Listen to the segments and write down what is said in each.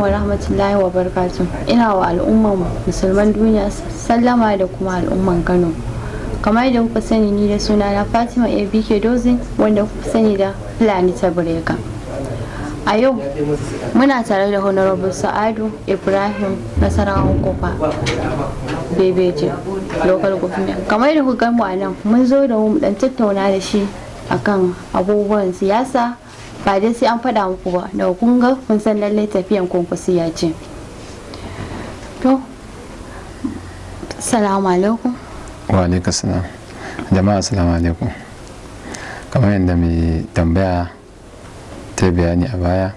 wa rahmatullahi wa barakatuh. Ina wa al'umman musulman duniya sallama da kuma al'umman Kano. Kamar da kuka sani ni da suna na Fatima ABK Dozin wanda kuka sani da Fulani ta Bureka. A yau muna tare da Honorable Sa'adu Ibrahim Nasarawan Kofa Bebeje Local Government. Kamar da kuka mu a nan mun zo da mu dan tattauna da shi akan abubuwan siyasa, ba dai sai an faɗa muku ba, da kun ga kun san lallai tafiyan kunkusiya ce. To, assalamu alaikum. Wa alaikum salam. Jama'a assalamu alaikum. Kamar yadda mai tambaya ta bayani a baya,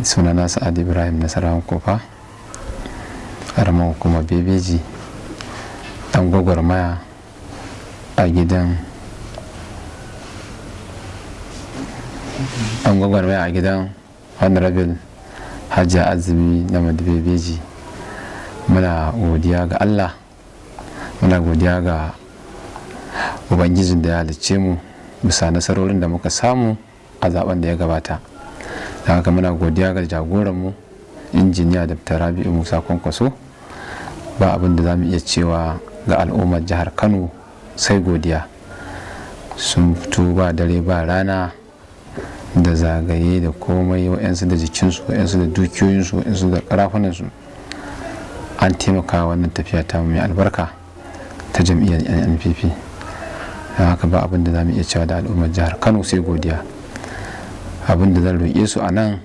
sunana Sa'ad Ibrahim Nasarawan Kofa, ƙaramar hukumar Bebeji, ɗan gwagwarmaya a gidan Honorable Hajiya Azumi na Bebeji. Muna godiya ga Allah, muna godiya ga Ubangijin da ya halicce mu bisa nasarorin da muka samu a zaben da ya gabata. Don haka muna godiya ga jagoranmu injiniya Dr. Rabi'u Musa Kwankwaso. Ba abin da za mu iya cewa ga al'ummar jihar Kano sai godiya. Sun fito ba dare ba rana da zagaye da komai, wa'yansu da jikinsu, wa'yansu da dukiyoyinsu, wa'yansu da karafunansu. An taimaka wannan tafiya ta mai albarka ta jam'iyyar NNPP. Don haka ba abin da za mu iya cewa da al'ummar jihar Kano sai godiya. Abin da zan roƙe su a nan,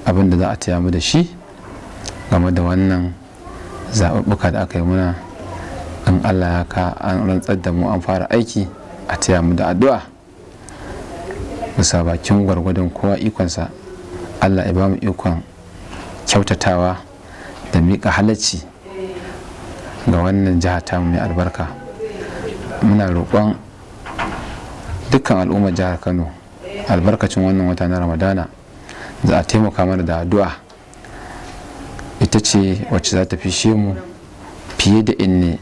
abin da za a taya mu da shi game da wannan zaɓuɓɓuka da aka yi muna, in Allah ya ka an rantsar da mu an fara aiki, a taya mu da addu'a bisa bakin gwargwadon kowa ikonsa. Allah ya ba mu ikon kyautatawa da miƙa halacci ga wannan jiha ta mai albarka. Muna roƙon dukkan al'ummar jihar Kano albarkacin wannan wata na Ramadana za a taimaka mana da addu'a. Ita ce wacce za ta fishe mu fiye da inne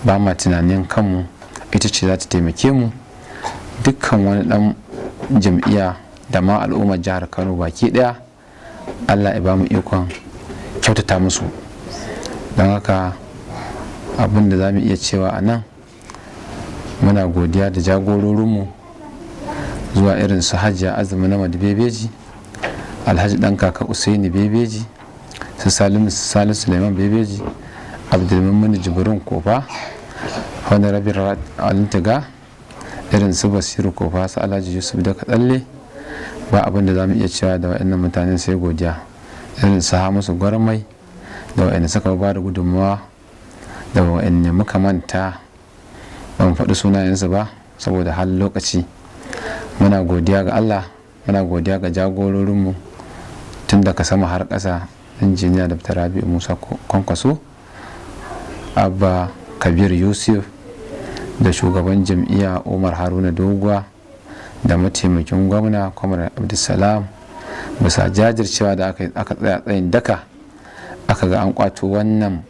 ba ma tunanin kanmu. Ita ce za ta taimake mu, dukkan wani ɗan jam'iyya da ma al'ummar jihar Kano baki ɗaya. Allah ya ba mu ikon kyautata musu. Don haka abin da za mu iya cewa a nan, muna godiya da jagororinmu zuwa irin su Hajiya Azumi na Bebeji, Alhaji ɗan kaka Usaini Bebeji, su Salisu Suleiman Bebeji, Abdulmumin Jibrin Kofa, Honorable Alintiga, irin su Basiru Kofa, su Alhaji Yusuf da Katsalle. Ba abin da za mu iya cewa da waɗannan mutanen sai godiya. Irin su Hamisu Gwarmai, da waɗanda suka ba da gudunmawa, da waɗanda muka manta ban faɗi sunayensu ba saboda halin lokaci. Muna godiya ga Allah, muna godiya ga jagororinmu tun daga sama har ƙasa, injiniya Dr. Rabi'u Musa Kwankwaso, Abba Kabir Yusuf, da shugaban jam'iyya Umar Haruna Doguwa, da mataimakin gwamna Kwamar Abdulsalam, bisa jajircewa da aka tsaya tsayin daka aka ga an kwato wannan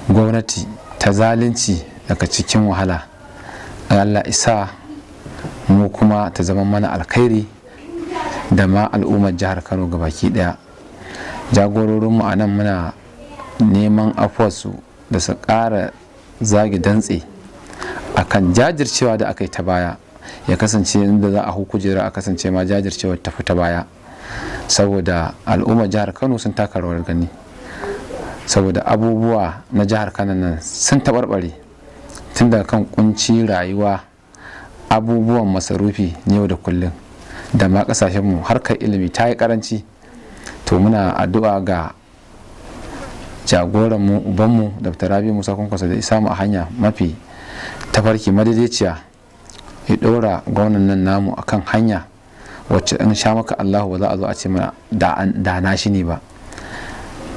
gwamnati ta zalunci daga cikin wahala. Allah isa mu kuma ta zama mana alkhairi da ma al'ummar jihar Kano gabaki daya. Jagororinmu a nan muna neman afuwarsu da su ƙara zagi dantse akan jajircewa da aka yi ta baya, ya kasance inda za a kujera a kasance ma jajircewar tafi ta baya, saboda al'ummar jihar Kano sun taka rawar gani, saboda abubuwa na jihar Kano nan sun taɓarɓare tun daga kan kunci rayuwa, abubuwan masarufi ne yau da kullum, da ma kasashenmu harkar ilimi ta yi karanci. To muna addu'a ga jagoranmu ubanmu Dr. Rabi'u Musa Kwankwaso da isa mu a hanya mafi tafarki madaidaiciya, ya ɗora gwamnan nan namu akan hanya wacce in sha maka Allahu ba za a zo a ce mana da na shi ne ba.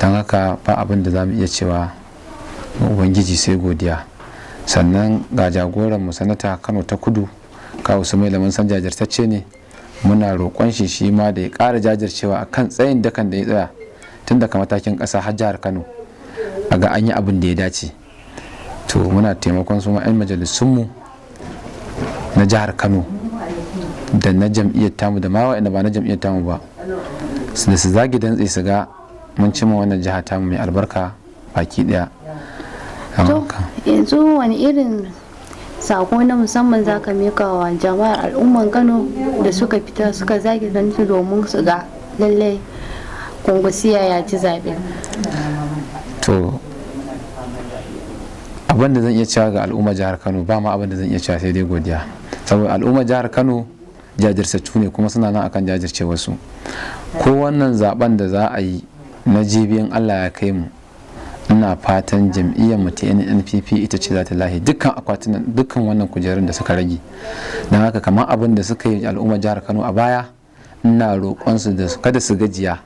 Don haka ba abin da za mu iya cewa ubangiji sai godiya. Sannan ga jagoranmu sanata Kano ta Kudu kawo su mai lamun san jajirtacce ne, muna roƙon shi ma da ya ƙara jajircewa a kan tsayin dakan da ya tsaya tun daga matakin ƙasa har jihar Kano, a ga an yi abin da ya dace. To muna taimakon su ma 'yan majalisunmu na jihar Kano da na jam'iyyar tamu da ma wa'anda ba na jam'iyyar tamu ba, da su zagi dantse su ga mun cimma wannan jiha ta mai albarka baki daya. To yanzu wani irin sako na musamman za ka mika wa jama'ar al'umman Kano da suka fita suka zagi dantse domin su ga lallai Kwankwasiya ya ci zaɓe? To abin da zan iya cewa ga al'ummar jihar Kano ba ma abin da zan iya cewa sai dai godiya, saboda al'ummar jihar Kano jajirtattu ne kuma suna nan akan jajirce wasu. Ko wannan zaben da za a yi na jibiyan Allah ya kai mu, ina fatan jam'iyyar mu ta NNPP ita ce za ta lahi dukkan akwatunan dukkan wannan kujerun da suka rage. Don haka kamar abin da suka yi al'ummar jihar Kano a baya, ina roƙon su da kada su gajiya,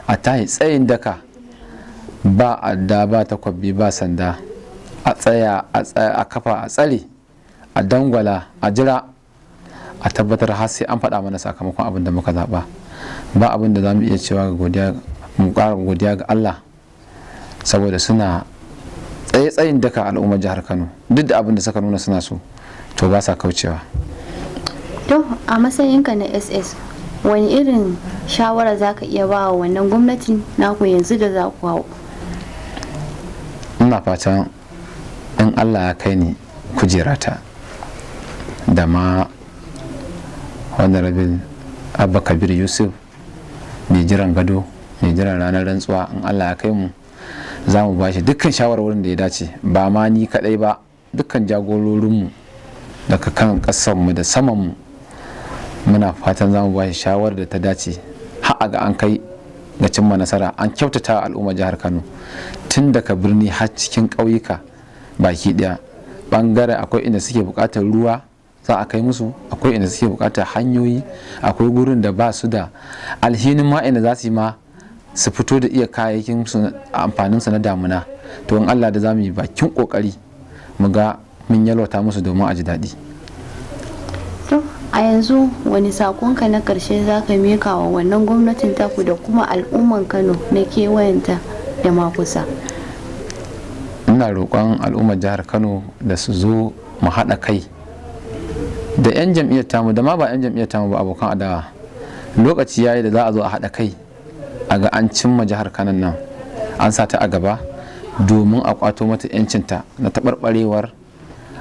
a tahi tsayin daka, ba adda ba takwabbi ba sanda, a tsaya a kafa a tsare a dangwala a jira a tabbatar har sai an faɗa mana sakamakon abin da muka zaɓa. Ba abin da za mu iya cewa mu ƙara godiya ga Allah, saboda suna tsayin daka al'ummar jihar Kano, duk da abin da suka nuna suna so to ba sa kaucewa. To a matsayinka na SS, wani irin shawara za ka iya ba wa wannan gwamnatin naku yanzu da za ku hau? Ina fatan in Allah ya kai ni kujerata da ma honorable Abba Kabir Yusuf mai jiran gado, mai jiran ranar rantsuwa, in Allah ya kai mu za mu bashi dukkan shawarwarin da ya dace, ba ma ni kadai ba, dukkan jagororinmu daga kan kasanmu da samanmu. Muna fatan za mu bashi shawarar da ta dace har ga an kai ga cimma nasara, an kyautata al'ummar jihar Kano tun daga birni har cikin ƙauyuka baki ɗaya. Bangare akwai inda suke buƙatar ruwa za a kai musu, akwai inda suke buƙatar hanyoyi, akwai gurin da ba su da alhinin ma inda za su yi ma su fito da iya kayayyakin su amfanin su na damuna. To in Allah da za mu yi bakin kokari mu ga mun yalwata musu domin a ji daɗi. To a yanzu wani sakonka na karshe za ka mika wa wannan gwamnatin taku da kuma al'umman Kano na kewayenta da ma kusa? Ina roƙon al'ummar jihar Kano da su zo mu haɗa kai da 'yan jam'iyyar tamu da ma ba 'yan jam'iyyar tamu ba, abokan adawa. Lokaci yayi da za a zo a haɗa kai a ga an cimma jihar Kano nan an sa ta a gaba domin a kwato mata 'yancinta na taɓarɓarewar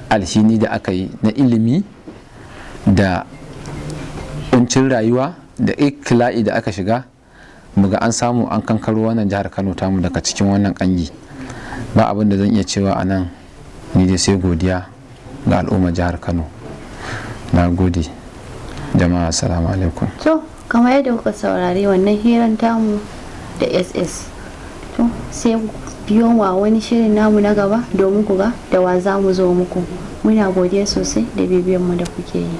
alhini da aka yi na ilimi da kuncin rayuwa da ikila'i da aka shiga. Muga an samu an kankaro wannan jihar Kano tamu daga cikin wannan kangi. Ba abin da zan iya cewa a nan ni dai sai godiya ga al'ummar jihar Kano. Na gode jama'a, assalamu alaikum. To kamar yadda kuka saurari wannan hirar tamu da SS, to sai biyo wa wani shirin namu na gaba domin ku ga da wa za mu zo muku. Muna godiya sosai da bibiyan mu da kuke yi.